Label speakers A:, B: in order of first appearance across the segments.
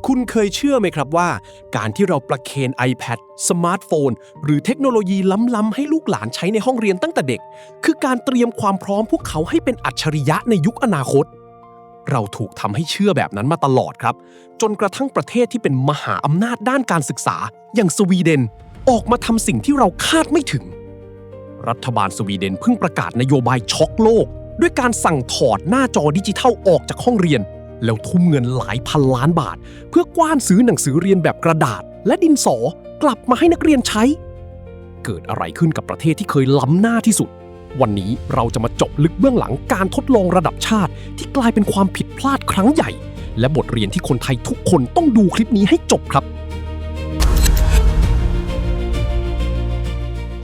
A: คุณเคยเชื่อไหมครับว่าการที่เราประเคน iPad สมาร์ทโฟนหรือเทคโนโลยีล้ำๆให้ลูกหลานใช้ในห้องเรียนตั้งแต่เด็กคือการเตรียมความพร้อมพวกเขาให้เป็นอัจฉริยะในยุคอนาคตเราถูกทำให้เชื่อแบบนั้นมาตลอดครับจนกระทั่งประเทศที่เป็นมหาอำนาจด้านการศึกษาอย่างสวีเดนออกมาทำสิ่งที่เราคาดไม่ถึงรัฐบาลสวีเดนเพิ่งประกาศนโยบายช็อกโลกด้วยการสั่งถอดหน้าจอดิจิทัลออกจากห้องเรียนแล้วทุ่มเงินหลายพันล้านบาทเพื่อกว้านซื้อหนังสือเรียนแบบกระดาษและดินสอกลับมาให้นักเรียนใช้เกิดอะไรขึ้นกับประเทศที่เคยล้ำหน้าที่สุดวันนี้เราจะมาเจาะลึกเบื้องหลังการทดลองระดับชาติที่กลายเป็นความผิดพลาดครั้งใหญ่และบทเรียนที่คนไทยทุกคนต้องดูคลิปนี้ให้จบครับ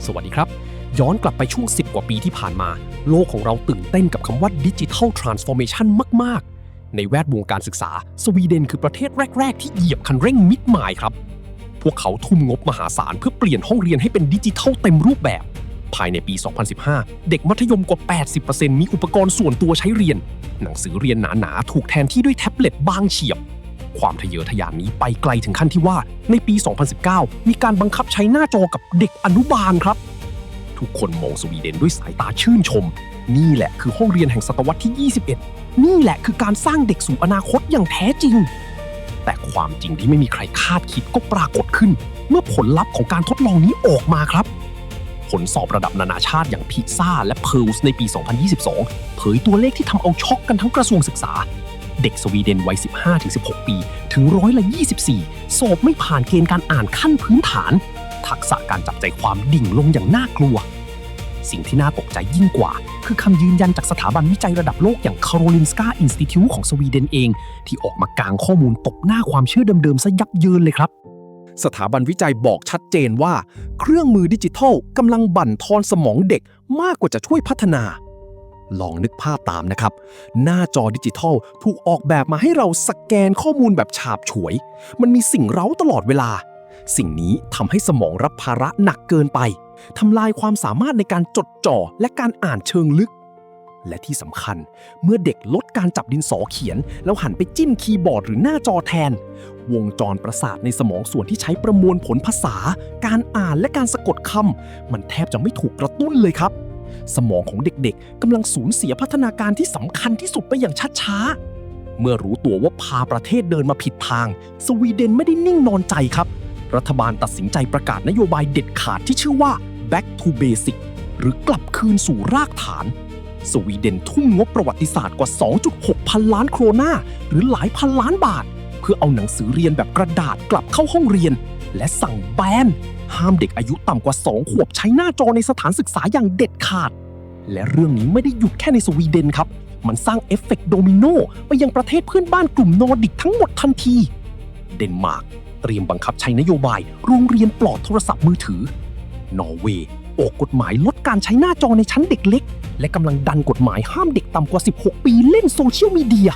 A: สวัสดีครับย้อนกลับไปช่วง10 กว่าปีที่ผ่านมาโลกของเราตื่นเต้นกับคำว่าดิจิทัลทรานส์ฟอร์เมชันมากๆในแวดวงการศึกษาสวีเดนคือประเทศแรกๆที่เหยียบคันเร่งมิดไมล์ครับพวกเขาทุ่มงบมหาศาลเพื่อเปลี่ยนห้องเรียนให้เป็นดิจิทัลเต็มรูปแบบภายในปี 2015 เด็กมัธยมกว่า 80% มีอุปกรณ์ส่วนตัวใช้เรียนหนังสือเรียนหนาๆถูกแทนที่ด้วยแท็บเล็ตบางเฉียบความทะเยอทะยานนี้ไปไกลถึงขั้นที่ว่าในปี 2019 มีการบังคับใช้หน้าจอกับเด็กอนุบาลครับทุกคนมองสวีเดนด้วยสายตาชื่นชมนี่แหละคือห้องเรียนแห่งศตวรรษที่ 21 นี่แหละคือการสร้างเด็กสู่อนาคตอย่างแท้จริงแต่ความจริงที่ไม่มีใครคาดคิดก็ปรากฏขึ้นเมื่อผลลัพธ์ของการทดลองนี้ออกมาครับผลสอบระดับนานาชาติอย่างพิซ่าและเพร์ลส์ในปี 2022 เผยตัวเลขที่ทำเอาช็อกกันทั้งกระทรวงศึกษาเด็กสวีเดนวัย 15-16 ปีถึง24%สอบไม่ผ่านเกณฑ์การอ่านขั้นพื้นฐานทักษะการจับใจความดิ่งลงอย่างน่ากลัวสิ่งที่น่าตกใจยิ่งกว่าคือคำยืนยันจากสถาบันวิจัยระดับโลกอย่าง Karolinska Institute ของสวีเดนเองที่ออกมากางข้อมูลตบหน้าความเชื่อเดิมๆซะยับเยินเลยครับสถาบันวิจัยบอกชัดเจนว่าเครื่องมือดิจิทัลกำลังบั่นทอนสมองเด็กมากกว่าจะช่วยพัฒนาลองนึกภาพตามนะครับหน้าจอดิจิทัลถูกออกแบบมาให้เราสแกนข้อมูลแบบฉาบฉวยมันมีสิ่งเร้าตลอดเวลาสิ่งนี้ทำให้สมองรับภาระหนักเกินไปทำลายความสามารถในการจดจ่อและการอ่านเชิงลึกและที่สำคัญเมื่อเด็กลดการจับดินสอเขียนแล้วหันไปจิ้มคีย์บอร์ดหรือหน้าจอแทนวงจรประสาทในสมองส่วนที่ใช้ประมวลผลภาษาการอ่านและการสะกดคำมันแทบจะไม่ถูกกระตุ้นเลยครับสมองของเด็กๆกำลังสูญเสียพัฒนาการที่สำคัญที่สุดไปอย่างช้าๆเมื่อรู้ตัวว่าพาประเทศเดินมาผิดทางสวีเดนไม่ได้นิ่งนอนใจครับรัฐบาลตัดสินใจประกาศนโยบายเด็ดขาดที่ชื่อว่า Back to Basic หรือกลับคืนสู่รากฐานสวีเดนทุ่มงบประวัติศาสตร์กว่า 2.6 พันล้านโครนาหรือหลายพันล้านบาทเพื่อเอาหนังสือเรียนแบบกระดาษกลับเข้าห้องเรียนและสั่งแบนห้ามเด็กอายุต่ำกว่า 2 ขวบใช้หน้าจอในสถานศึกษาอย่างเด็ดขาดและเรื่องนี้ไม่ได้หยุดแค่ในสวีเดนครับมันสร้างเอฟเฟกต์โดมิโนไปยังประเทศเพื่อนบ้านกลุ่มนอร์ดิกทั้งหมดทันทีเดนมาร์กเตรียมบังคับใช้นโยบายโรงเรียนปลอดโทรศัพท์มือถือนอร์เวย์ออกกฎหมายลดการใช้หน้าจอในชั้นเด็กเล็กและกำลังดันกฎหมายห้ามเด็กต่ำกว่า 16 ปีเล่นโซเชียลมีเดีย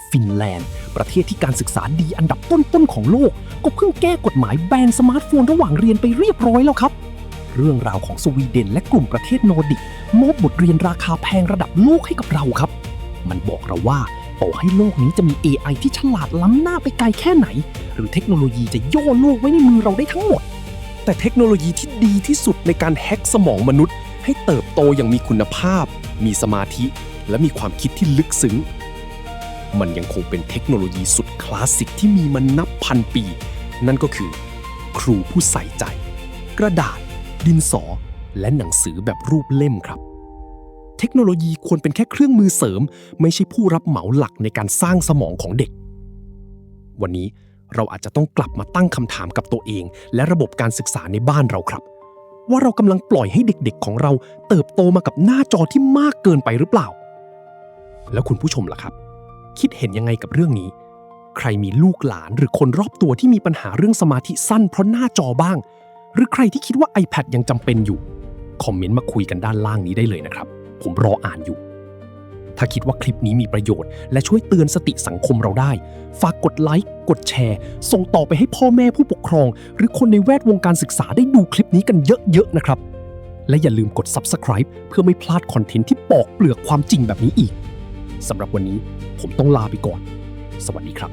A: ฟินแลนด์ประเทศที่การศึกษาดีอันดับต้นๆของโลกก็เพิ่งแก้กฎหมายแบนสมาร์ทโฟนระหว่างเรียนไปเรียบร้อยแล้วครับเรื่องราวของสวีเดนและกลุ่มประเทศนอร์ดิกมอบบทเรียนราคาแพงระดับโลกให้กับเราครับมันบอกเราว่าต่อให้โลกนี้จะมี AI ที่ฉลาดล้ำหน้าไปไกลแค่ไหนหรือเทคโนโลยีจะย่อโลกไว้ในมือเราได้ทั้งหมดแต่เทคโนโลยีที่ดีที่สุดในการแฮ็กสมองมนุษย์ให้เติบโตอย่างมีคุณภาพมีสมาธิและมีความคิดที่ลึกซึ้งมันยังคงเป็นเทคโนโลยีสุดคลาสสิกที่มีมานับพันปีนั่นก็คือครูผู้ใส่ใจกระดาษดินสอและหนังสือแบบรูปเล่มครับเทคโนโลยีควรเป็นแค่เครื่องมือเสริมไม่ใช่ผู้รับเหมาหลักในการสร้างสมองของเด็กวันนี้เราอาจจะต้องกลับมาตั้งคำถามกับตัวเองและระบบการศึกษาในบ้านเราครับว่าเรากำลังปล่อยให้เด็กๆของเราเติบโตมากับหน้าจอที่มากเกินไปหรือเปล่าแล้วคุณผู้ชมล่ะครับคิดเห็นยังไงกับเรื่องนี้ใครมีลูกหลานหรือคนรอบตัวที่มีปัญหาเรื่องสมาธิสั้นเพราะหน้าจอบ้างหรือใครที่คิดว่า iPad ยังจำเป็นอยู่คอมเมนต์มาคุยกันด้านล่างนี้ได้เลยนะครับผมรออ่านอยู่ถ้าคิดว่าคลิปนี้มีประโยชน์และช่วยเตือนสติสังคมเราได้ฝากกดไลค์กดแชร์ส่งต่อไปให้พ่อแม่ผู้ปกครองหรือคนในแวดวงการศึกษาได้ดูคลิปนี้กันเยอะๆนะครับและอย่าลืมกด Subscribe เพื่อไม่พลาดคอนเทนต์ที่ปอกเปลือกความจริงแบบนี้อีกสำหรับวันนี้ผมต้องลาไปก่อนสวัสดีครับ